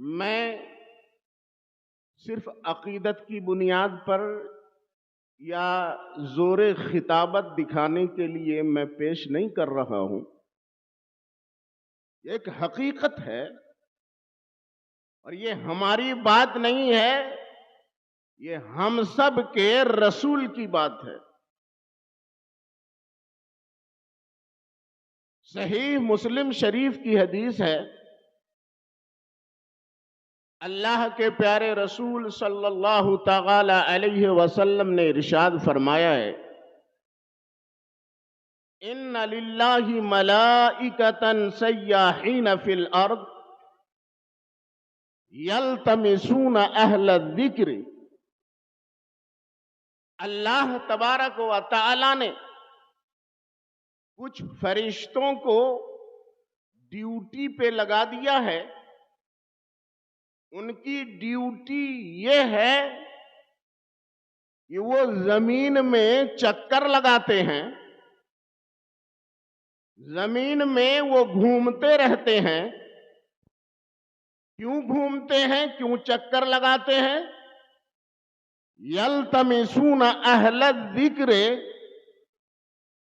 میں صرف عقیدت کی بنیاد پر یا زور خطابت دکھانے کے لیے میں پیش نہیں کر رہا ہوں. یہ ایک حقیقت ہے اور یہ ہماری بات نہیں ہے، یہ ہم سب کے رسول کی بات ہے. صحیح مسلم شریف کی حدیث ہے، اللہ کے پیارے رسول صلی اللہ تعالی علیہ وسلم نے ارشاد فرمایا ہے، ان للہ ملائکۃ سیاحین فی الارض یلتمسون اہل الذکر. اللہ تبارک و تعالی نے کچھ فرشتوں کو ڈیوٹی پہ لگا دیا ہے. ان کی ڈیوٹی یہ ہے کہ وہ زمین میں چکر لگاتے ہیں، زمین میں وہ گھومتے رہتے ہیں. کیوں گھومتے ہیں، کیوں چکر لگاتے ہیں؟ یلتمسون اہل الذکر،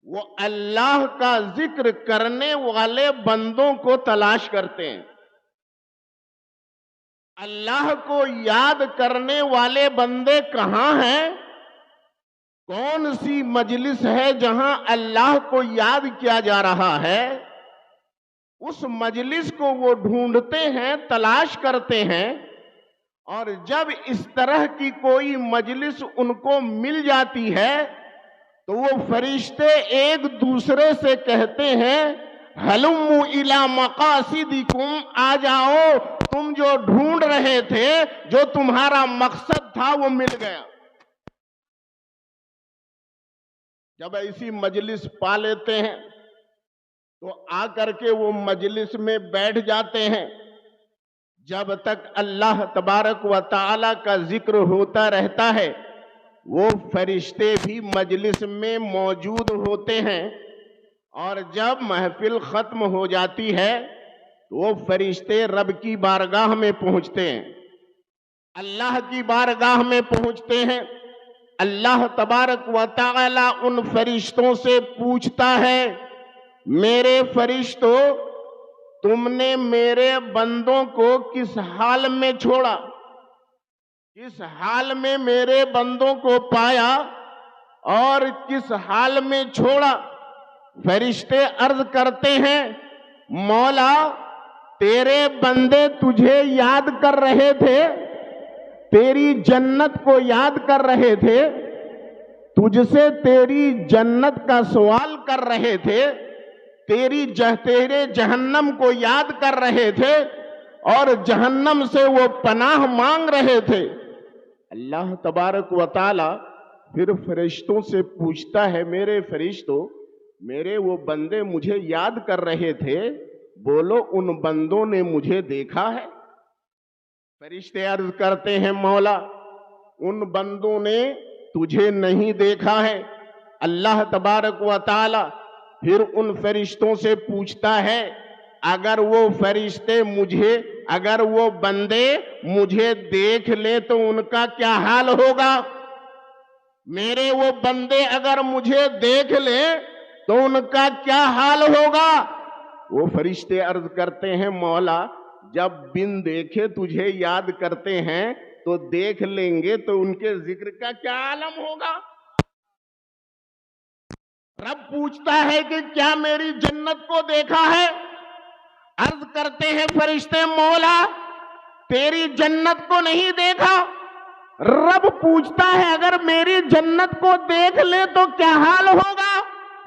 وہ اللہ کا ذکر کرنے والے بندوں کو تلاش کرتے ہیں. اللہ کو یاد کرنے والے بندے کہاں ہیں؟ کون سی مجلس ہے جہاں اللہ کو یاد کیا جا رہا ہے؟ اس مجلس کو وہ ڈھونڈتے ہیں، تلاش کرتے ہیں. اور جب اس طرح کی کوئی مجلس ان کو مل جاتی ہے تو وہ فرشتے ایک دوسرے سے کہتے ہیں، ہلموا الی مقاصدکم، آ جاؤ، تم جو ڈھونڈ رہے تھے، جو تمہارا مقصد تھا، وہ مل گیا. جب ایسی مجلس پا لیتے ہیں تو آ کر کے وہ مجلس میں بیٹھ جاتے ہیں. جب تک اللہ تبارک و تعالی کا ذکر ہوتا رہتا ہے وہ فرشتے بھی مجلس میں موجود ہوتے ہیں. اور جب محفل ختم ہو جاتی ہے تو وہ فرشتے رب کی بارگاہ میں پہنچتے ہیں، اللہ کی بارگاہ میں پہنچتے ہیں. اللہ تبارک و تعالی ان فرشتوں سے پوچھتا ہے، میرے فرشتوں، تم نے میرے بندوں کو کس حال میں چھوڑا، کس حال میں میرے بندوں کو پایا اور کس حال میں چھوڑا؟ فرشتے عرض کرتے ہیں، مولا، تیرے بندے تجھے یاد کر رہے تھے، تیری جنت کو یاد کر رہے تھے، تجھ سے تیری جنت کا سوال کر رہے تھے، تیرے جہنم کو یاد کر رہے تھے اور جہنم سے وہ پناہ مانگ رہے تھے. اللہ تبارک و تعالی پھر فرشتوں سے پوچھتا ہے، میرے فرشتوں، میرے وہ بندے مجھے یاد کر رہے تھے، بولو ان بندوں نے مجھے دیکھا ہے؟ فرشتے عرض کرتے ہیں، مولا، ان بندوں نے تجھے نہیں دیکھا ہے. اللہ تبارک و تعالی پھر ان فرشتوں سے پوچھتا ہے، اگر وہ بندے مجھے دیکھ لیں تو ان کا کیا حال ہوگا؟ میرے وہ بندے اگر مجھے دیکھ لیں تو ان کا کیا حال ہوگا؟ وہ فرشتے عرض کرتے ہیں، مولا، جب بن دیکھے تجھے یاد کرتے ہیں تو دیکھ لیں گے تو ان کے ذکر کا کیا عالم ہوگا؟ رب پوچھتا ہے کہ کیا میری جنت کو دیکھا ہے؟ عرض کرتے ہیں فرشتے، مولا، تیری جنت کو نہیں دیکھا. رب پوچھتا ہے، اگر میری جنت کو دیکھ لے تو کیا حال ہوگا؟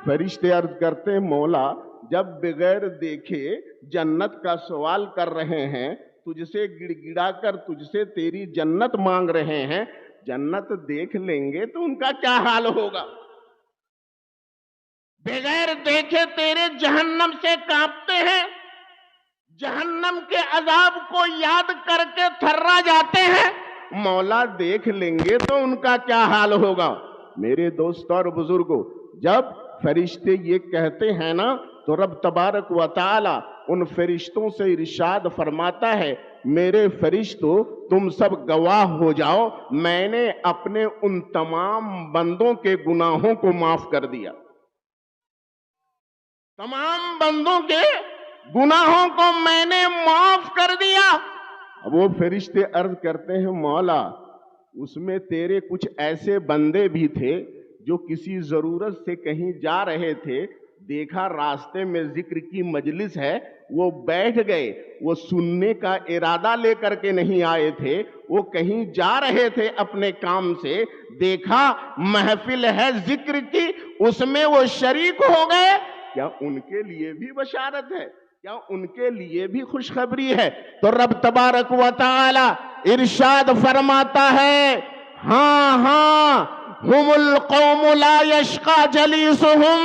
فرشتے عرض کرتے ہیں، مولا، جب بغیر دیکھے جنت کا سوال کر رہے ہیں، تجھ سے گڑ گڑا کر تجھ سے تیری جنت مانگ رہے ہیں، جنت دیکھ لیں گے تو ان کا کیا حال ہوگا؟ بغیر دیکھے تیرے جہنم سے کانپتے ہیں، جہنم کے عذاب کو یاد کر کے تھرا جاتے ہیں، مولا دیکھ لیں گے تو ان کا کیا حال ہوگا؟ میرے دوستوں اور بزرگوں، جب فرشتے یہ کہتے ہیں نا تو رب تبارک و تعالی ان فرشتوں سے ارشاد فرماتا ہے، میرے فرشتوں تم سب گواہ ہو جاؤ، میں نے اپنے ان تمام بندوں کے گناہوں کو معاف کر دیا، تمام بندوں کے گناہوں کو میں نے معاف کر دیا۔ اب وہ فرشتے عرض کرتے ہیں مولا اس میں تیرے کچھ ایسے بندے بھی تھے جو کسی ضرورت سے کہیں جا رہے تھے، دیکھا راستے میں ذکر کی مجلس ہے، وہ بیٹھ گئے، وہ سننے کا ارادہ لے کر کے نہیں آئے تھے، وہ کہیں جا رہے تھے اپنے کام سے، دیکھا محفل ہے ذکر کی، اس میں وہ شریک ہو گئے، کیا ان کے لیے بھی بشارت ہے؟ کیا ان کے لیے بھی خوشخبری ہے؟ تو رب تبارک و تعالی ارشاد فرماتا ہے ہاں ہاں ہم القوم لا یشقى جلیسہم،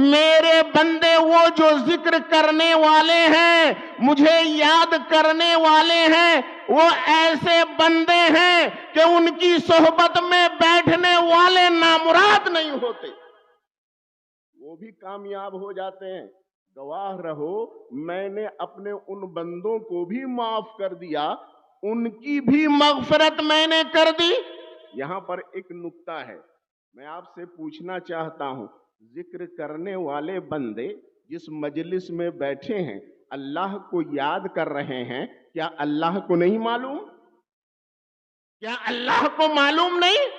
میرے بندے وہ جو ذکر کرنے والے ہیں، مجھے یاد کرنے والے ہیں، وہ ایسے بندے ہیں کہ ان کی صحبت میں بیٹھنے والے نامراد نہیں ہوتے، وہ بھی کامیاب ہو جاتے ہیں۔ گواہ رہو میں نے اپنے ان بندوں کو بھی معاف کر دیا، ان کی بھی مغفرت میں نے کر دی۔ یہاں پر ایک نکتہ ہے، میں آپ سے پوچھنا چاہتا ہوں، ذکر کرنے والے بندے جس مجلس میں بیٹھے ہیں اللہ کو یاد کر رہے ہیں، کیا اللہ کو نہیں معلوم؟ کیا اللہ کو معلوم نہیں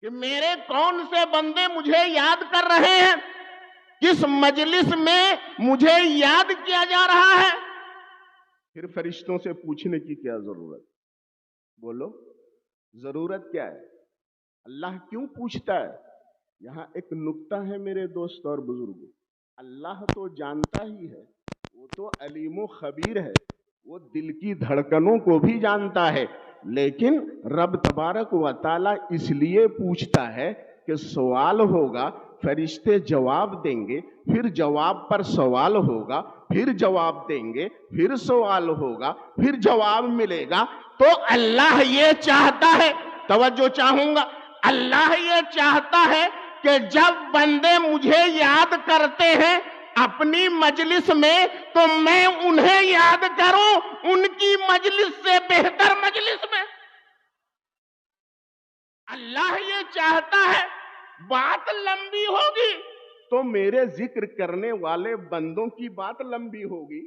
کہ میرے کون سے بندے مجھے یاد کر رہے ہیں؟ کس مجلس میں مجھے یاد کیا جا رہا ہے؟ پھر فرشتوں سے پوچھنے کی کیا ضرورت؟ بولو ضرورت کیا ہے؟ اللہ کیوں پوچھتا ہے؟ یہاں ایک نکتہ ہے میرے دوست اور بزرگوں، اللہ تو جانتا ہی ہے، وہ تو علیم و خبیر ہے، وہ دل کی دھڑکنوں کو بھی جانتا ہے، لیکن رب تبارک و تعالی اس لیے پوچھتا ہے کہ سوال ہوگا، فرشتے جواب دیں گے، پھر جواب پر سوال ہوگا، پھر جواب دیں گے، پھر سوال ہوگا، پھر جواب ملے گا، تو اللہ یہ چاہتا ہے، توجہ چاہوں گا، اللہ یہ چاہتا ہے کہ جب بندے مجھے یاد کرتے ہیں اپنی مجلس میں تو میں انہیں یاد کروں ان کی مجلس سے بہتر مجلس میں۔ اللہ یہ چاہتا ہے، بات لمبی ہوگی تو میرے ذکر کرنے والے بندوں کی بات لمبی ہوگی۔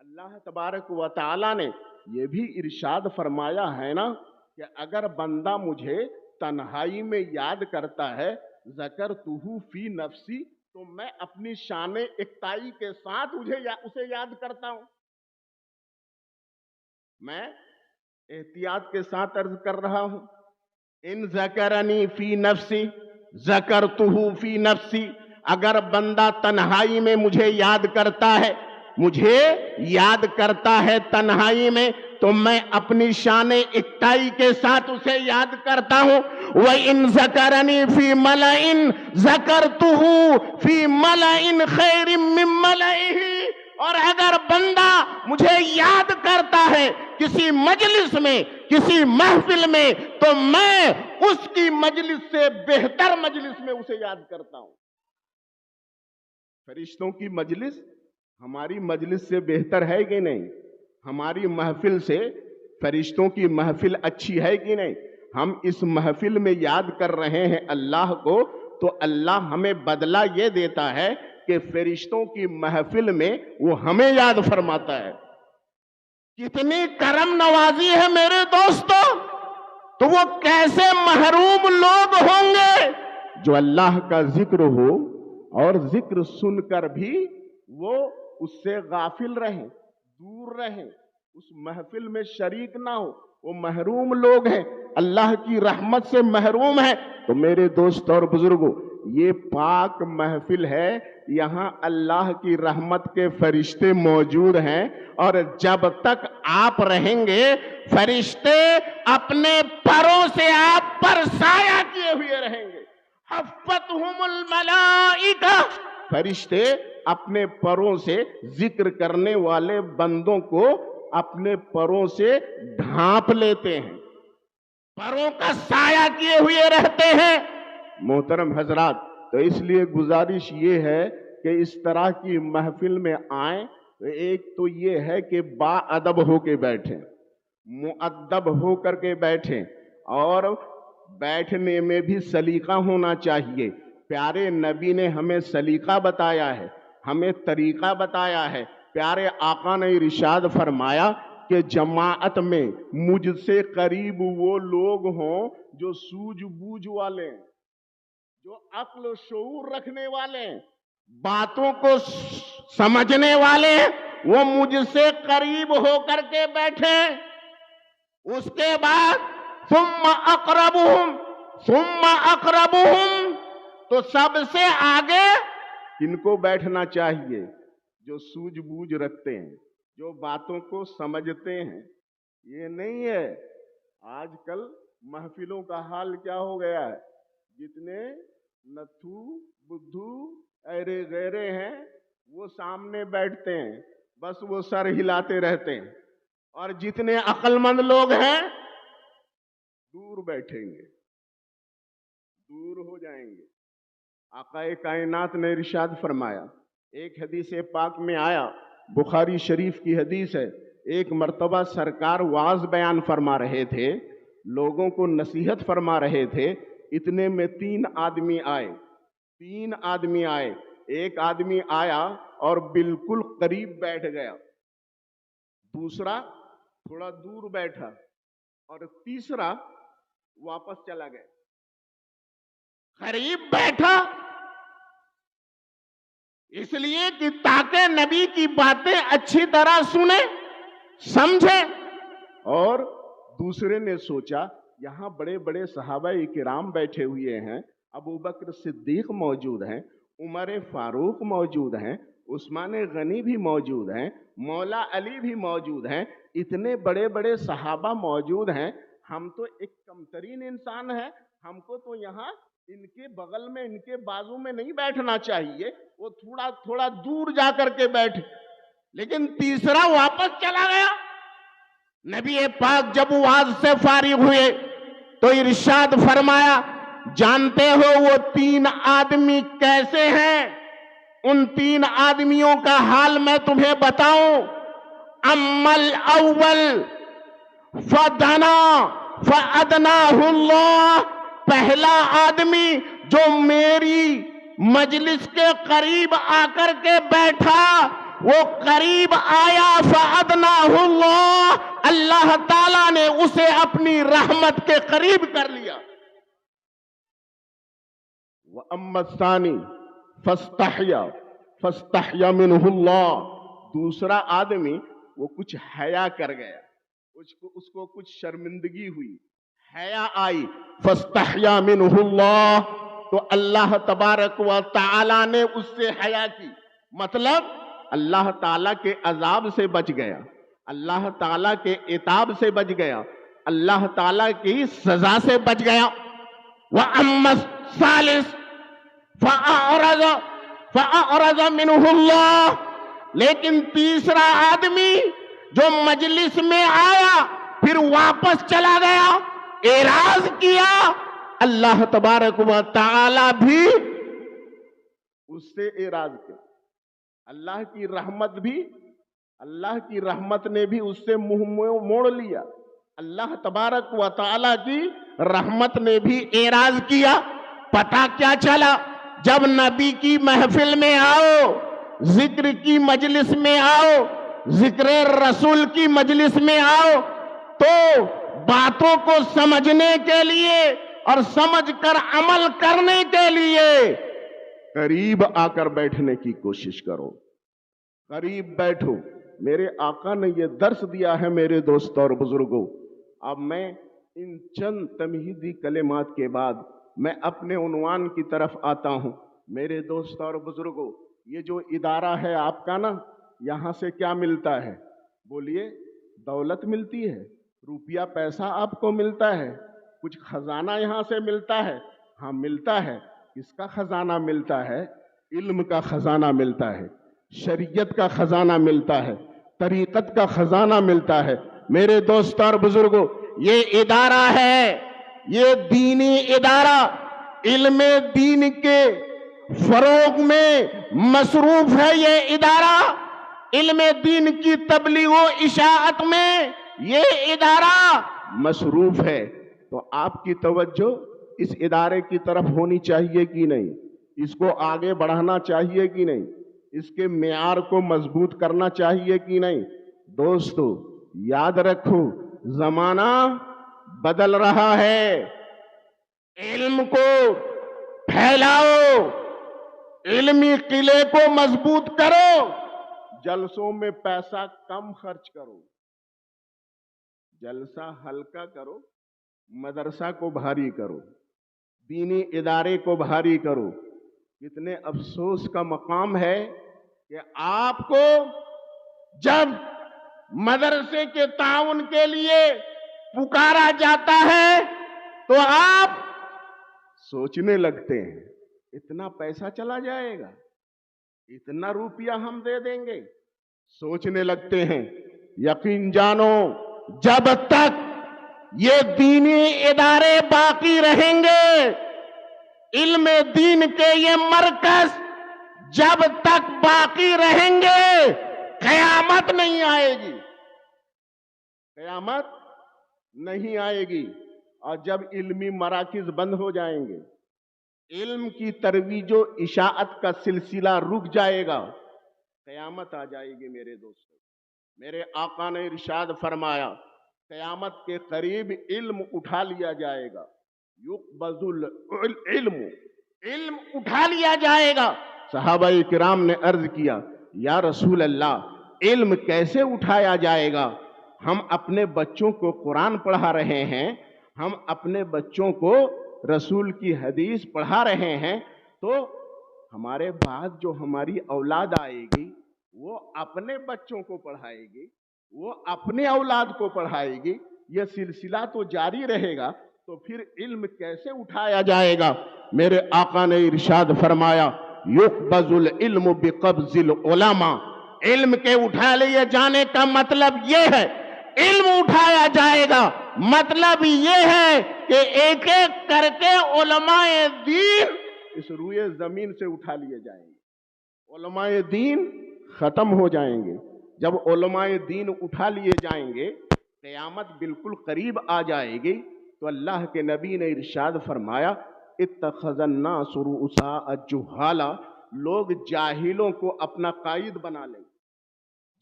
اللہ تبارک و تعالی نے یہ بھی ارشاد فرمایا ہے نا کہ اگر بندہ مجھے تنہائی میں یاد کرتا ہے ذکرتہ فی نفسی، تو میں اپنی شان اکتائی کے ساتھ اسے یاد کرتا ہوں۔ میں احتیاط کے ساتھ عرض کر رہا ہوں، ان ذکرنی فی نفسی ذکرتہ فی نفسی، اگر بندہ تنہائی میں مجھے یاد کرتا ہے، مجھے یاد کرتا ہے تنہائی میں، تو میں اپنی شان اکتائی کے ساتھ اسے یاد کرتا ہوں۔ وَإِن ذَكَرَنِي فِي مَلَئٍ ذَكَرْتُهُ فِي مَلَئٍ خَيْرٍ مِّن مَلَئِهِ، اور اگر بندہ مجھے یاد کرتا ہے کسی مجلس میں، کسی محفل میں، تو میں اس کی مجلس سے بہتر مجلس میں اسے یاد کرتا ہوں۔ فرشتوں کی مجلس ہماری مجلس سے بہتر ہے کہ نہیں؟ ہماری محفل سے فرشتوں کی محفل اچھی ہے کہ نہیں؟ ہم اس محفل میں یاد کر رہے ہیں اللہ کو، تو اللہ ہمیں بدلہ یہ دیتا ہے کہ فرشتوں کی محفل میں وہ ہمیں یاد فرماتا ہے۔ کتنی کرم نوازی ہے میرے دوستو! تو وہ کیسے محروم لوگ ہوں گے جو اللہ کا ذکر ہو اور ذکر سن کر بھی وہ اس سے غافل رہیں، دور رہیں، اس محفل میں شریک نہ ہو، وہ محروم لوگ ہیں، اللہ کی رحمت سے محروم ہیں۔ تو میرے دوست اور بزرگوں، یہ پاک محفل ہے، یہاں اللہ کی رحمت کے فرشتے موجود ہیں، اور جب تک آپ رہیں گے فرشتے اپنے پروں سے آپ پر سایہ کیے ہوئے رہیں گے۔ حفتہم الملائکہ، فرشتے اپنے پروں سے ذکر کرنے والے بندوں کو اپنے پروں سے ڈھانپ لیتے ہیں، پروں کا سایہ کیے ہوئے رہتے ہیں۔ محترم حضرات، تو اس لیے گزارش یہ ہے کہ اس طرح کی محفل میں آئیں، ایک تو یہ ہے کہ با ادب ہو کے بیٹھیں، مؤدب ہو کر کے بیٹھیں، اور بیٹھنے میں بھی سلیقہ ہونا چاہیے۔ پیارے نبی نے ہمیں سلیقہ بتایا ہے، ہمیں طریقہ بتایا ہے۔ پیارے آقا نے ارشاد فرمایا کہ جماعت میں مجھ سے قریب وہ لوگ ہوں جو سوجھ بوجھ والے ہیں، جو عقل و شعور رکھنے والے ہیں، باتوں کو سمجھنے والے ہیں، وہ مجھ سے قریب ہو کر کے بیٹھیں۔ اس کے بعد ثم اقربہم، تو سب سے آگے کن کو بیٹھنا چاہیے؟ جو سوجھ بوجھ رکھتے ہیں، جو باتوں کو سمجھتے ہیں۔ یہ نہیں ہے آج کل محفلوں کا حال کیا ہو گیا ہے، جتنے نتھو بدھو ایرے غیرے ہیں وہ سامنے بیٹھتے ہیں، بس وہ سر ہلاتے رہتے ہیں، اور جتنے عقل مند لوگ ہیں دور بیٹھیں گے، دور ہو جائیں گے۔ آقا کائنات نے ارشاد فرمایا، ایک حدیث پاک میں آیا، بخاری شریف کی حدیث ہے، ایک مرتبہ سرکار واعظ بیان فرما رہے تھے، لوگوں کو نصیحت فرما رہے تھے، اتنے میں تین آدمی آئے۔ ایک آدمی آیا اور بالکل قریب بیٹھ گیا، دوسرا تھوڑا دور بیٹھا، اور تیسرا واپس چلا گیا۔ قریب بیٹھا اس لیے کہ تاکہ نبی کی باتیں اچھی طرح سنیں سمجھیں، اور دوسرے نے سوچا یہاں بڑے بڑے صحابہ کرام بیٹھے ہوئے ہیں، ابو بکر صدیق موجود ہیں، عمر فاروق موجود ہیں، عثمان غنی بھی موجود ہیں، مولا علی بھی موجود ہیں، اتنے بڑے بڑے صحابہ موجود ہیں، ہم تو ایک کمترین انسان ہیں، ہم کو تو یہاں ان کے بغل میں، ان کے بازو میں نہیں بیٹھنا چاہیے، وہ تھوڑا دور جا کر کے بیٹھے۔ لیکن تیسرا واپس چلا گیا۔ نبی پاک جب واعظ سے فارغ ہوئے تو ارشاد فرمایا، جانتے ہو وہ تین آدمی کیسے ہیں؟ ان تین آدمیوں کا حال میں تمہیں بتاؤں۔ اما الاول فدنا فادناہ اللہ، پہلا آدمی جو میری مجلس کے قریب آ کر کے بیٹھا، وہ قریب آیا، فادناہ اللہ، اللہ تعالیٰ نے اسے اپنی رحمت کے قریب کر لیا۔ وَأَمَّا الثَّانِي فَاسْتَحْيَا مِنْهُ اللَّهُ، دوسرا آدمی وہ کچھ حیا کر گیا، اس کو کچھ شرمندگی ہوئی، حیا آئی، فَاسْتَحْيَا مِنْهُ اللَّهُ، تو اللہ تبارک و تعالی نے اس سے حیا کی، مطلب اللہ تعالیٰ کے عذاب سے بچ گیا، اللہ تعالیٰ کے عتاب سے بچ گیا، اللہ تعالیٰ کی سزا سے بچ گیا۔ وَأَمَّا الثَّالِثُ فَأَعْرَضَ مِنْهُ اللَّهُ، لیکن تیسرا آدمی جو مجلس میں آیا پھر واپس چلا گیا، اعراض کیا، اللہ تبارک و تعالی بھی اس سے اعراض کیا۔ اللہ کی رحمت نے بھی اس سے منہ موڑ لیا، اللہ تبارک و تعالی کی رحمت نے بھی اعراض کیا۔ پتہ کیا چلا؟ جب نبی کی محفل میں آؤ، ذکر کی مجلس میں آؤ، ذکر رسول کی مجلس میں آؤ، تو باتوں کو سمجھنے کے لیے اور سمجھ کر عمل کرنے کے لیے قریب آ کر بیٹھنے کی کوشش کرو، قریب بیٹھو۔ میرے آقا نے یہ درس دیا ہے میرے دوستوں اور بزرگوں۔ اب میں ان چند تمہیدی کلمات کے بعد میں اپنے عنوان کی طرف آتا ہوں۔ میرے دوستوں اور بزرگوں، یہ جو ادارہ ہے آپ کا نا، یہاں سے کیا ملتا ہے؟ بولیے، دولت ملتی ہے، روپیہ پیسہ آپ کو ملتا ہے، کچھ خزانہ یہاں سے ملتا ہے؟ ہاں ملتا ہے۔ کس کا خزانہ ملتا ہے؟ علم کا خزانہ ملتا ہے، شریعت کا خزانہ ملتا ہے، طریقت کا خزانہ ملتا ہے۔ میرے دوستوں اور بزرگوں، یہ ادارہ ہے، یہ دینی ادارہ، علم دین کے فروغ میں مصروف ہے۔ یہ ادارہ علم دین کی تبلیغ و اشاعت میں یہ ادارہ مصروف ہے، تو آپ کی توجہ اس ادارے کی طرف ہونی چاہیے کہ نہیں؟ اس کو آگے بڑھانا چاہیے کہ نہیں؟ اس کے معیار کو مضبوط کرنا چاہیے کہ نہیں؟ دوستو یاد رکھو، زمانہ بدل رہا ہے، علم کو پھیلاؤ، علمی قلعے کو مضبوط کرو، جلسوں میں پیسہ کم خرچ کرو، جلسہ ہلکا کرو، مدرسہ کو بھاری کرو، دینی ادارے کو بھاری کرو۔ کتنے افسوس کا مقام ہے کہ آپ کو جب مدرسے کے تعاون کے لیے پکارا جاتا ہے تو آپ سوچنے لگتے ہیں اتنا پیسہ چلا جائے گا، اتنا روپیہ ہم دے دیں گے، سوچنے لگتے ہیں۔ یقین جانو جب تک یہ دینی ادارے باقی رہیں گے، علم دین کے یہ مرکز جب تک باقی رہیں گے، قیامت نہیں آئے گی، قیامت نہیں آئے گی۔ اور جب علمی مراکز بند ہو جائیں گے، علم کی ترویج و اشاعت کا سلسلہ رک جائے گا، قیامت آ جائے گی۔ میرے دوستو، میرے آقا نے ارشاد فرمایا قیامت کے قریب علم اٹھا لیا جائے گا، یقبض العلم، علم اٹھا لیا جائے گا۔ صحابہ کرام نے عرض کیا یا رسول اللہ علم کیسے اٹھایا جائے گا؟ ہم اپنے بچوں کو قرآن پڑھا رہے ہیں، ہم اپنے بچوں کو رسول کی حدیث پڑھا رہے ہیں، تو ہمارے بعد جو ہماری اولاد آئے گی وہ اپنے بچوں کو پڑھائے گی، وہ اپنے اولاد کو پڑھائے گی، یہ سلسلہ تو جاری رہے گا، تو پھر علم کیسے اٹھایا جائے گا؟ میرے آقا نے ارشاد فرمایا یقبض العلم بقبض العلماء، علم کے اٹھا لیے جانے کا مطلب یہ ہے، علم اٹھایا جائے گا مطلب یہ ہے کہ ایک ایک کر کے علماء دین اس روئے زمین سے اٹھا لیے جائیں گے، علماء دین ختم ہو جائیں گے۔ جب علماء دین اٹھا لیے جائیں گے، قیامت بالکل قریب آ جائے گی، تو اللہ کے نبی نے ارشاد فرمایا اتخذ الناس رؤساء جہالا، لوگ جاہلوں کو اپنا قائد بنا لیں گے،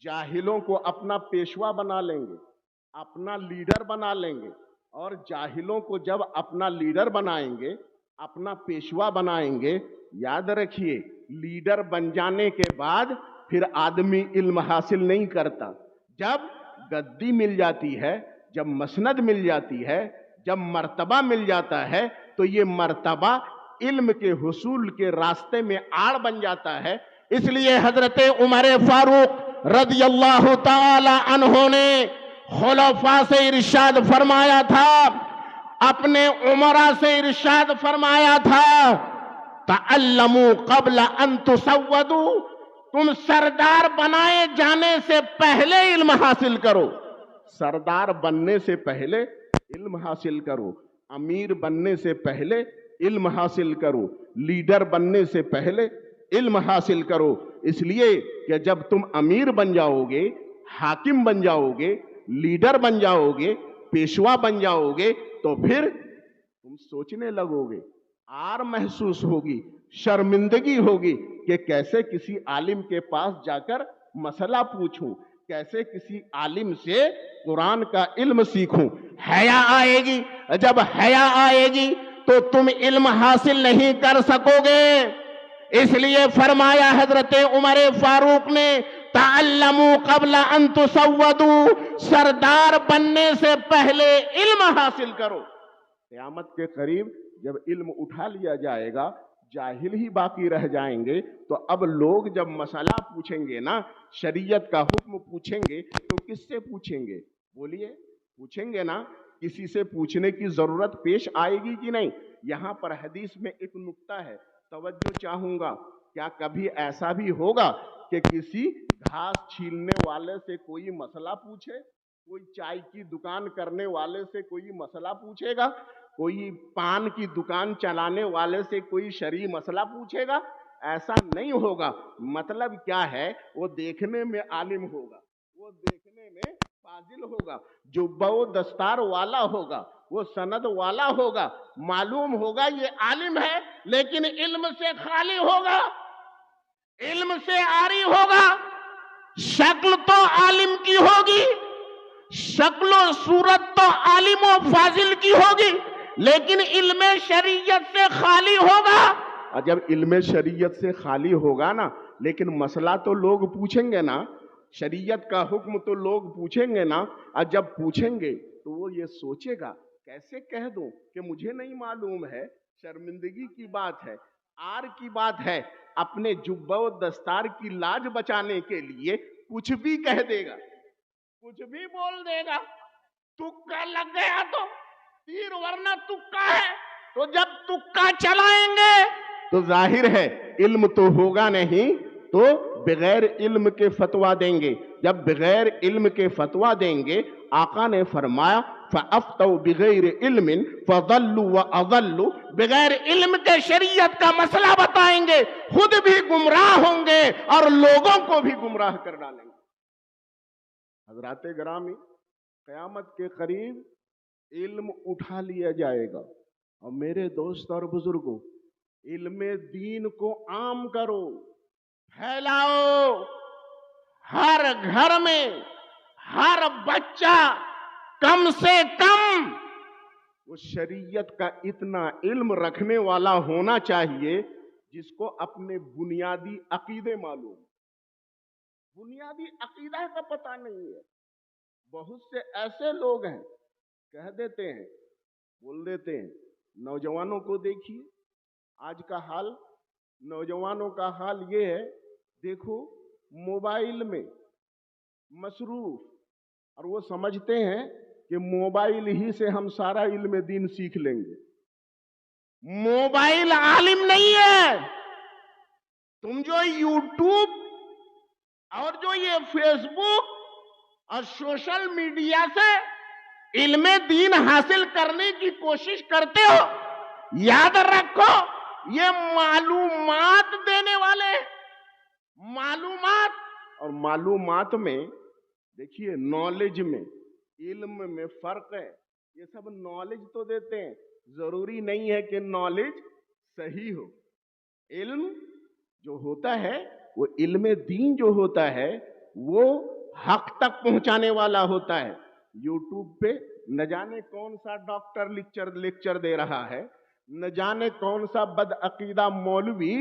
جاہلوں کو اپنا پیشوا بنا لیں گے، اپنا لیڈر بنا لیں گے، اور جاہلوں کو جب اپنا لیڈر بنائیں گے، اپنا پیشوا بنائیں گے، یاد رکھیے لیڈر بن جانے کے بعد پھر آدمی علم حاصل نہیں کرتا۔ جب گدی مل جاتی ہے، جب مسند مل جاتی ہے، جب مرتبہ مل جاتا ہے، تو یہ مرتبہ علم کے حصول کے راستے میں آڑ بن جاتا ہے۔ اس لیے حضرت عمر فاروق رضی اللہ تعالی عنہ نے خلفاء سے ارشاد فرمایا تھا، اپنے عمرہ سے ارشاد فرمایا تھا تعلموا قبل ان تسودوا، تم سردار بنائے جانے سے پہلے علم حاصل کرو، سردار بننے سے پہلے علم حاصل کرو، امیر بننے سے پہلے علم حاصل کرو، لیڈر بننے سے پہلے علم حاصل کرو۔ اس لیے کہ جب تم امیر بن جاؤ گے، حاکم بن جاؤ گے، لیڈر بن جاؤ گے، پیشوا بن جاؤ گے، تو پھر تم سوچنے لگو گے، آر محسوس ہوگی، شرمندگی ہوگی کہ کیسے کسی عالم کے پاس جا کر مسئلہ پوچھوں، کیسے کسی عالم سے قرآن کا علم سیکھوں۔ حیا آئے گی، جب حیا آئے گی تو تم علم حاصل نہیں کر سکو گے۔ اس لیے فرمایا حضرت عمر فاروق نے تعلموا قبل ان تسودوا، سردار بننے سے پہلے علم حاصل کرو۔ قیامت کے قریب جب علم اٹھا لیا جائے گا، جاہل ہی باقی رہ جائیں گے، تو اب لوگ جب مسئلہ پوچھیں گے نا، شریعت کا حکم پوچھیں گے، تو کس سے پوچھیں گے؟ بولیے، پوچھیں گے نا، کسی سے پوچھنے کی ضرورت پیش آئے گی کہ نہیں؟ یہاں پر حدیث میں ایک نکتہ ہے، توجہ چاہوں گا، کیا کبھی ایسا بھی ہوگا کہ کسی گھاس چھیلنے والے سے کوئی مسئلہ پوچھے؟ کوئی چائے کی دکان کرنے والے سے کوئی مسئلہ پوچھے گا؟ کوئی پان کی دکان چلانے والے سے کوئی شرعی مسئلہ پوچھے گا؟ ایسا نہیں ہوگا. مطلب کیا ہے؟ وہ دیکھنے میں عالم ہوگا, وہ دیکھنے میں فاضل ہوگا, جبہ و دستار والا ہوگا, وہ سند والا ہوگا, معلوم ہوگا یہ عالم ہے, لیکن علم سے خالی ہوگا, علم سے عاری ہوگا. شکل تو عالم کی ہوگی, شکل و صورت تو عالم و فاضل کی ہوگی, لیکن علم شریعت سے خالی ہوگا. اور جب علم شریعت سے خالی ہوگا نا, لیکن مسئلہ تو لوگ پوچھیں گے نا, شریعت کا حکم تو لوگ پوچھیں گے نا, اور جب پوچھیں گے تو وہ یہ سوچے گا کیسے کہہ دوں کہ مجھے نہیں معلوم ہے. شرمندگی کی بات ہے, آر کی بات ہے. اپنے جبہ و دستار کی لاج بچانے کے لیے کچھ بھی کہہ دے گا, کچھ بھی بول دے گا. تکا لگ گیا تو تیر, ورنہ تکا ہے. تو جب تکا چلائیں گے تو ظاہر ہے علم تو ہوگا نہیں, تو بغیر علم کے فتویٰ دیں گے. جب بغیر علم کے فتویٰ دیں گے, آقا نے فرمایا فَأَفْتَوْا بِغَيْرِ عِلْمٍ فَضَلُّوا وَأَضَلُّوا, بغیر علم کے شریعت کا مسئلہ بتائیں گے, خود بھی گمراہ ہوں گے اور لوگوں کو بھی گمراہ کر ڈالیں گے. حضرات گرامی, قیامت کے قریب علم اٹھا لیا جائے گا. اور میرے دوست اور بزرگوں, علم دین کو عام کرو, پھیلاؤ. ہر گھر میں ہر بچہ کم سے کم وہ شریعت کا اتنا علم رکھنے والا ہونا چاہیے جس کو اپنے بنیادی عقیدے معلوم. بنیادی عقیدہ کا پتہ نہیں ہے. بہت سے ایسے لوگ ہیں کہہ دیتے ہیں, بول دیتے ہیں. نوجوانوں کو دیکھیے, آج کا حال, نوجوانوں کا حال یہ ہے, دیکھو موبائل میں مصروف, اور وہ سمجھتے ہیں کہ موبائل ہی سے ہم سارا علم دین سیکھ لیں گے. موبائل عالم نہیں ہے. تم جو یوٹیوب اور جو یہ فیس بک اور سوشل میڈیا سے علم دین حاصل کرنے کی کوشش کرتے ہو, یاد رکھو یہ معلومات دینے والے, معلومات. اور معلومات میں دیکھیے, نالج میں علم میں فرق ہے. یہ سب نالج تو دیتے ہیں, ضروری نہیں ہے کہ نالج صحیح ہو. علم جو ہوتا ہے, وہ علم دین جو ہوتا ہے, وہ حق تک پہنچانے والا ہوتا ہے. یوٹیوب پہ نہ جانے کون سا ڈاکٹر لیکچر دے رہا ہے, نہ جانے کون سا بد عقیدہ مولوی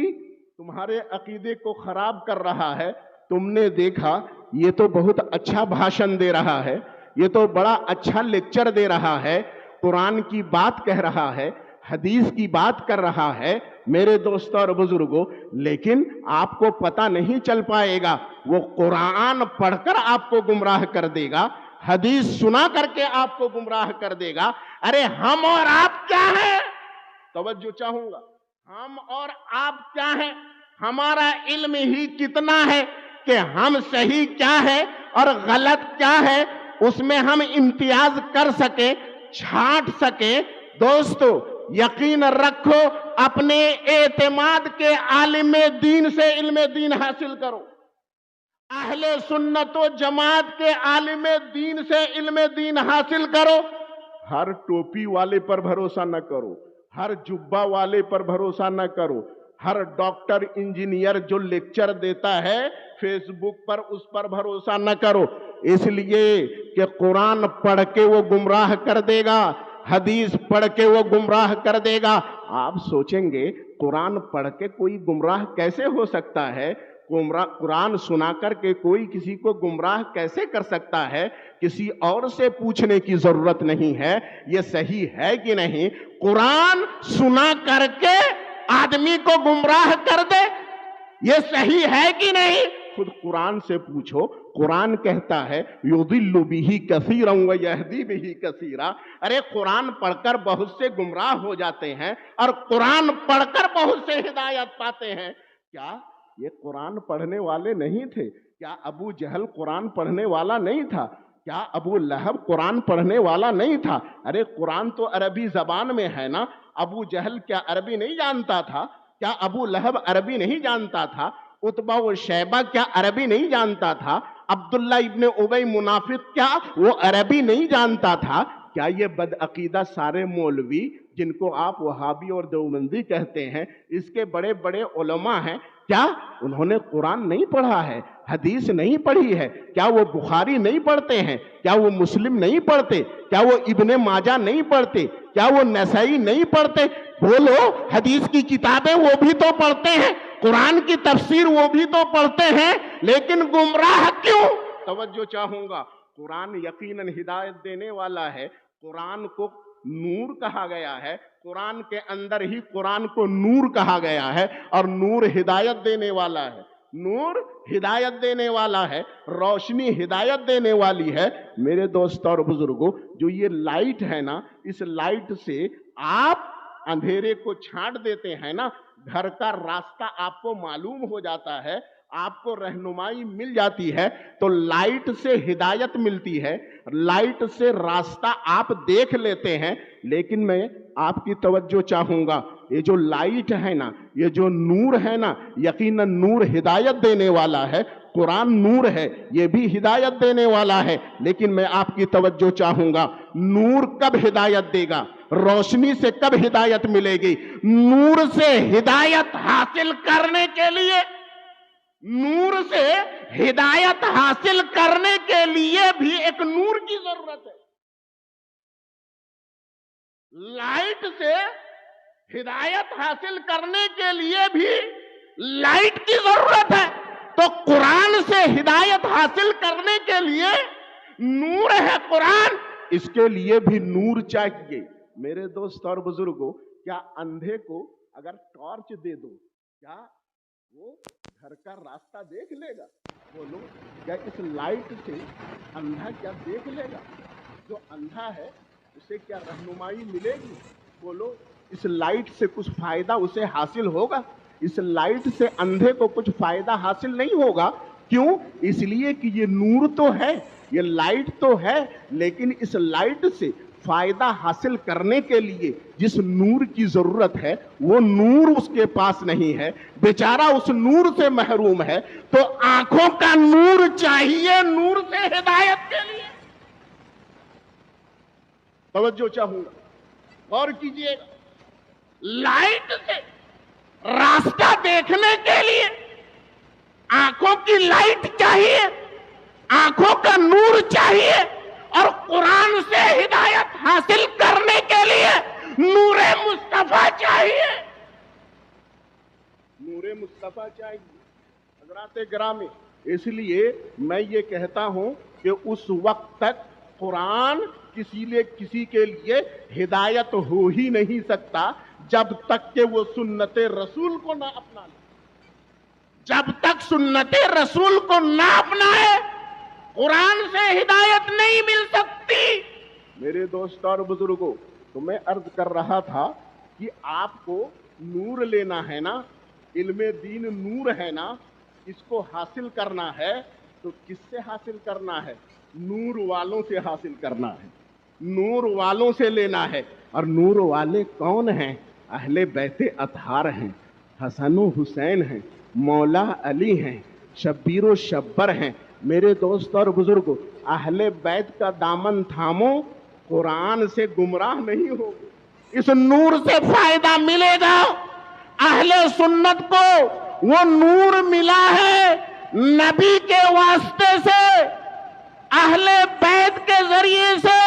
تمہارے عقیدے کو خراب کر رہا ہے. تم نے دیکھا یہ تو بہت اچھا بھاشن دے رہا ہے, یہ تو بڑا اچھا لیکچر دے رہا ہے, قرآن کی بات کہہ رہا ہے, حدیث کی بات کر رہا ہے. میرے دوستوں اور بزرگوں, لیکن آپ کو پتہ نہیں چل پائے گا. وہ قرآن پڑھ کر آپ کو گمراہ کر دے گا, حدیث سنا کر کے آپ کو گمراہ کر دے گا. ارے ہم اور آپ کیا ہیں؟ توجہ چاہوں گا. ہم اور آپ کیا ہیں؟ ہمارا علم ہی کتنا ہے کہ ہم صحیح کیا ہے اور غلط کیا ہے اس میں ہم امتیاز کر سکیں, چھانٹ سکیں. دوستو یقین رکھو, اپنے اعتماد کے عالم دین سے علم دین حاصل کرو. اہل سنت و جماعت کے عالم دین سے علم دین حاصل کرو. ہر ٹوپی والے پر بھروسہ نہ کرو, ہر جبہ والے پر بھروسہ نہ کرو, ہر ڈاکٹر انجینئر جو لیکچر دیتا ہے فیس بک پر اس پر بھروسہ نہ کرو. اس لیے کہ قرآن پڑھ کے وہ گمراہ کر دے گا, حدیث پڑھ کے وہ گمراہ کر دے گا. آپ سوچیں گے قرآن پڑھ کے کوئی گمراہ کیسے ہو سکتا ہے؟ قرآن سنا کر کے کوئی کسی کو گمراہ کیسے کر سکتا ہے؟ کسی اور سے پوچھنے کی ضرورت نہیں ہے یہ صحیح ہے کہ نہیں. قرآن سنا کر کے آدمی کو گمراہ کر دے, یہ صحیح ہے کہ نہیں؟ خود قرآن سے پوچھو. قرآن کہتا ہے یضل بہ کثیرا ویہدی بہ کثیرا. ارے قرآن پڑھ کر بہت سے گمراہ ہو جاتے ہیں اور قرآن پڑھ کر بہت سے ہدایت پاتے ہیں. کیا یہ قرآن پڑھنے والے نہیں تھے؟ کیا ابو جہل قرآن پڑھنے والا نہیں تھا؟ کیا ابو لہب قرآن پڑھنے والا نہیں تھا؟ ارے قرآن تو عربی زبان میں ہے نا. ابو جہل کیا عربی نہیں جانتا تھا؟ کیا ابو لہب عربی نہیں جانتا تھا؟ عتبہ و شیبہ کیا عربی نہیں جانتا تھا؟ عبداللہ ابن ابی منافق کیا وہ عربی نہیں جانتا تھا؟ کیا یہ بدعقیدہ سارے مولوی جن کو آپ وہابی اور دیوبندی کہتے ہیں، اس کے بڑے بڑے علماء ہیں، کیا انہوں نے قرآن نہیں پڑھا ہے، حدیث نہیں پڑھی ہے؟ کیا وہ بخاری نہیں پڑھتے ہیں؟ کیا وہ مسلم نہیں پڑھتے؟ کیا وہ ابن ماجہ نہیں پڑھتے؟ کیا وہ نسائی نہیں پڑھتے؟ بولو، حدیث کی کتابیں وہ بھی تو پڑھتے ہیں، قرآن کی تفسیر وہ بھی تو پڑھتے ہیں، لیکن گمراہ کیوں؟ توجہ چاہوں گا، قرآن یقیناً ہدایت دینے والا ہے، قرآن کو نور کہا گیا ہے، قرآن کے اندر ہی قرآن کو نور کہا گیا ہے، اور نور ہدایت دینے والا ہے، نور ہدایت دینے والا ہے، روشنی ہدایت دینے والی ہے۔ میرے دوست اور بزرگوں، جو یہ لائٹ ہے نا، اس لائٹ سے آپ اندھیرے کو چھانٹ دیتے ہیں نا، گھر کا راستہ آپ کو معلوم ہو جاتا ہے، آپ کو رہنمائی مل جاتی ہے، تو لائٹ سے ہدایت ملتی ہے، لائٹ سے راستہ آپ دیکھ لیتے ہیں۔ لیکن میں آپ کی توجہ چاہوں گا، یہ جو لائٹ ہے نا، یہ جو نور ہے نا، یقیناً نور ہدایت دینے والا ہے، قرآن نور ہے، یہ بھی ہدایت دینے والا ہے، لیکن میں آپ کی توجہ چاہوں گا، نور کب ہدایت دے گا؟ روشنی سے کب ہدایت ملے گی؟ نور سے ہدایت حاصل کرنے کے لیے، نور سے ہدایت حاصل کرنے کے لیے بھی ایک نور کی ضرورت ہے۔ لائٹ سے ہدایت حاصل کرنے کے لیے بھی لائٹ کی ضرورت ہے، تو قرآن سے ہدایت حاصل کرنے کے لیے نور ہے قرآن، اس کے لیے بھی نور چاہیے۔ میرے دوست اور بزرگوں، کیا اندھے کو اگر ٹارچ دے دو، کیا وہ گھر کا راستہ دیکھ لے گا؟ بولو، کیا اس لائٹ سے اندھا کیا دیکھ لے گا؟ جو اندھا ہے اسے کیا رہنمائی ملے گی؟ بولو، اس لائٹ سے کچھ فائدہ اسے حاصل ہوگا؟ اس لائٹ سے اندھے کو کچھ فائدہ حاصل نہیں ہوگا۔ کیوں؟ اس لیے کہ یہ نور تو ہے، یہ لائٹ تو ہے، لیکن اس لائٹ سے فائدہ حاصل کرنے کے لیے جس نور کی ضرورت ہے وہ نور اس کے پاس نہیں ہے، بیچارہ اس نور سے محروم ہے، تو آنکھوں کا نور چاہیے نور سے ہدایت کے لیے۔ توجہ چاہوں گا، غور کیجئے گا، لائٹ سے راستہ دیکھنے کے لیے آنکھوں کی لائٹ چاہیے، آنکھوں کا نور چاہیے، اور قرآن سے ہدایت حاصل کرنے کے لیے نور مصطفیٰ چاہیے، نور مصطفیٰ چاہیے۔ حضرات گرامی، اس لیے میں یہ کہتا ہوں کہ اس وقت تک قرآن کسی کے لیے ہدایت ہو ہی نہیں سکتا جب تک کہ وہ سنت رسول کو نہ اپنا لے۔ جب تک سنت رسول کو نہ اپنائے، قرآن سے ہدایت نہیں مل سکتی۔ میرے دوست اور بزرگوں، تو میں عرض کر رہا تھا کہ آپ کو نور لینا ہے نا، علم دین نور ہے نا، اس کو حاصل کرنا ہے تو کس سے حاصل کرنا ہے؟ نور والوں سے حاصل کرنا ہے، نور والوں سے لینا ہے۔ اور نور والے کون ہیں؟ اہل بیت اطہار ہیں، حسن و حسین ہیں، مولا علی ہیں، شبیر و شبر ہیں۔ میرے دوست اور بزرگوں، اہل بیت کا دامن تھامو، قرآن سے گمراہ نہیں ہوگے، اس نور سے فائدہ ملے گا۔ اہل سنت کو وہ نور ملا ہے نبی کے واسطے سے، اہل بیت کے ذریعے سے،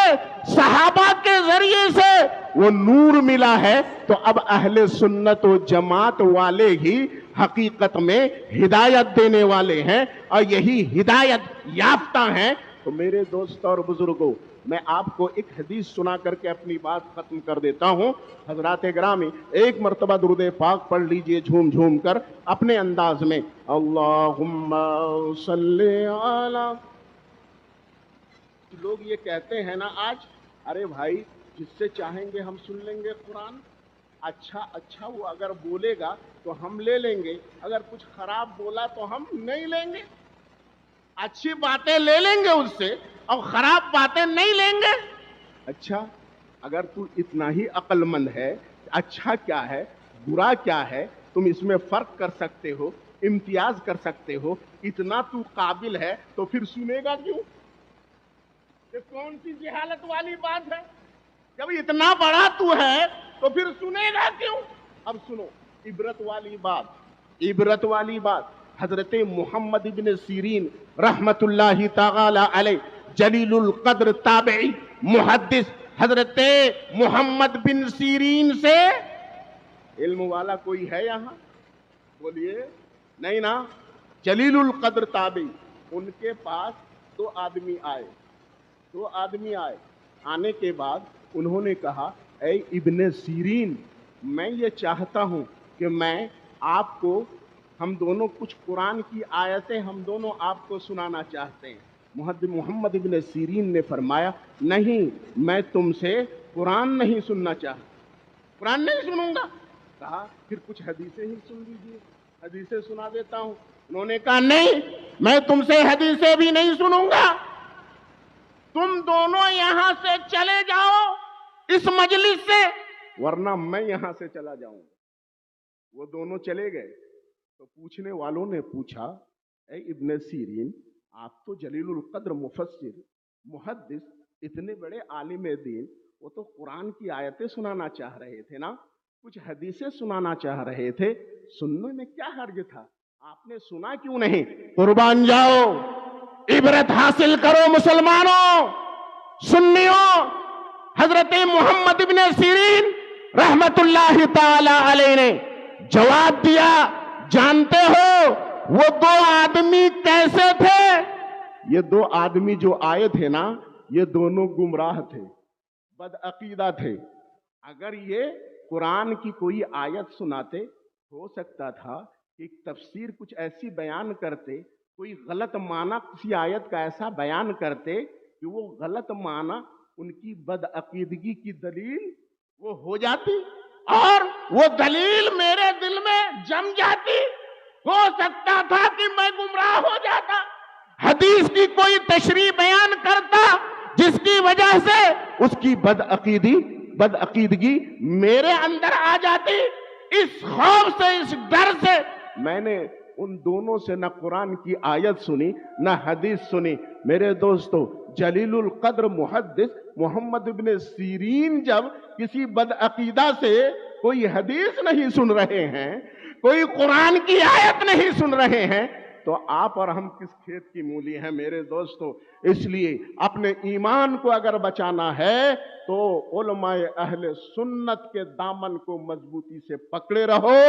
صحابہ کے ذریعے سے وہ نور ملا ہے، تو اب اہل سنت و جماعت والے ہی حقیقت میں ہدایت دینے والے ہیں، اور یہی ہدایت یافتہ ہیں۔ تو میرے دوست اور بزرگوں، میں آپ کو ایک حدیث سنا کر کے اپنی بات ختم کر دیتا ہوں۔ حضرات گرامی، ایک مرتبہ درود پاک پڑھ لیجئے جھوم جھوم کر اپنے انداز میں، اللہم صلی علی۔ لوگ یہ کہتے ہیں نا آج، ارے بھائی جس سے چاہیں گے ہم سن لیں گے قرآن، اچھا وہ اگر بولے گا تو ہم لے لیں گے، اگر کچھ خراب بولا تو ہم نہیں لیں گے، اچھی باتیں لے لیں گے اس سے اور خراب باتیں نہیں لیں گے۔ اچھا، اگر تو اتنا ہی عقل مند ہے، اچھا کیا ہے برا کیا ہے، تم اس میں فرق کر سکتے ہو, امتیاز کر سکتے ہو, اتنا تو قابل ہے تو پھر سنے گا کیوں؟ یہ کون سی جہالت والی بات ہے؟ جب اتنا بڑا تو ہے تو پھر سنے گا کیوں؟ اب سنو عبرت والی بات, عبرت والی بات. حضرت محمد ابن سیرین رحمت اللہ تعالی علیہ جلیل القدر تابعی محدث, حضرت محمد بن سیرین سے علم والا کوئی ہے یہاں؟ بولیے نہیں نا. جلیل القدر تابعی, ان کے پاس دو آدمی آئے. آنے کے بعد انہوں نے کہا اے ابن سیرین, میں یہ چاہتا ہوں کہ میں آپ کو, ہم دونوں کچھ قرآن کی آیتیں ہم دونوں آپ کو سنانا چاہتے ہیں. محمد ابن سیرین نے فرمایا نہیں, میں تم سے قرآن نہیں سننا چاہتا, قرآن نہیں سنوں گا. کہا پھر کچھ حدیثیں ہی سن لیجیے, حدیثیں سنا دیتا ہوں. انہوں نے کہا نہیں, میں تم سے حدیثیں بھی نہیں سنوں گا, تم دونوں یہاں سے چلے جاؤ اس مجلس سے, ورنہ میں یہاں سے چلا جاؤں گا. وہ دونوں چلے گئے تو پوچھنے والوں نے پوچھا اے ابن سیرین, آپ تو جلیل القدر مفسر محدث اتنے بڑے عالم دین, وہ تو قرآن کی آیتیں سنانا چاہ رہے تھے نا, کچھ حدیثیں سنانا چاہ رہے تھے, سننے میں کیا حرج تھا, آپ نے سنا کیوں نہیں؟ قربان جاؤ, عبرت حاصل کرو مسلمانوں, سنیوں. حضرت محمد ابن سیرین رحمت اللہ تعالی علیہ نے جواب دیا, جانتے ہو وہ دو آدمی کیسے تھے؟ یہ دو آدمی جو آئے تھے نا, یہ دونوں گمراہ تھے, بد عقیدہ تھے. اگر یہ قرآن کی کوئی آیت سناتے, ہو سکتا تھا کہ تفسیر کچھ ایسی بیان کرتے, کوئی غلط معنی کسی آیت کا ایسا بیان کرتے کہ وہ غلط معنی ان کی بد عقیدگی کی دلیل وہ ہو جاتی, اور وہ دلیل میرے دل میں جم جاتی. ہو سکتا تھا کہ میں گمراہ ہو جاتا, حدیث کی کوئی تشریح بیان کرتا جس کی وجہ سے اس کی بد عقیدگی میرے اندر آ جاتی. اس خوف سے, اس ڈر سے میں نے ان دونوں سے نہ قرآن کی آیت سنی نہ حدیث سنی. میرے دوستو, جلیل القدر محدث محمد ابن سیرین جب کسی بد عقیدہ سے کوئی حدیث نہیں سن رہے ہیں, کوئی قرآن کی آیت نہیں سن رہے ہیں, تو آپ اور ہم کس کھیت کی مولی ہیں میرے دوستو. اس لیے اپنے ایمان کو اگر بچانا ہے تو علماء اہل سنت کے دامن کو مضبوطی سے پکڑے رہو,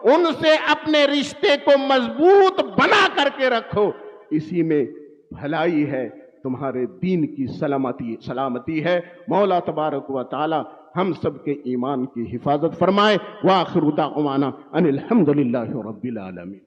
ان سے اپنے رشتے کو مضبوط بنا کر کے رکھو. اسی میں بھلائی ہے, تمہارے دین کی سلامتی ہے. مولا تبارک و تعالی ہم سب کے ایمان کی حفاظت فرمائے. وآخر دعوانا ان الحمد للہ رب العالمین.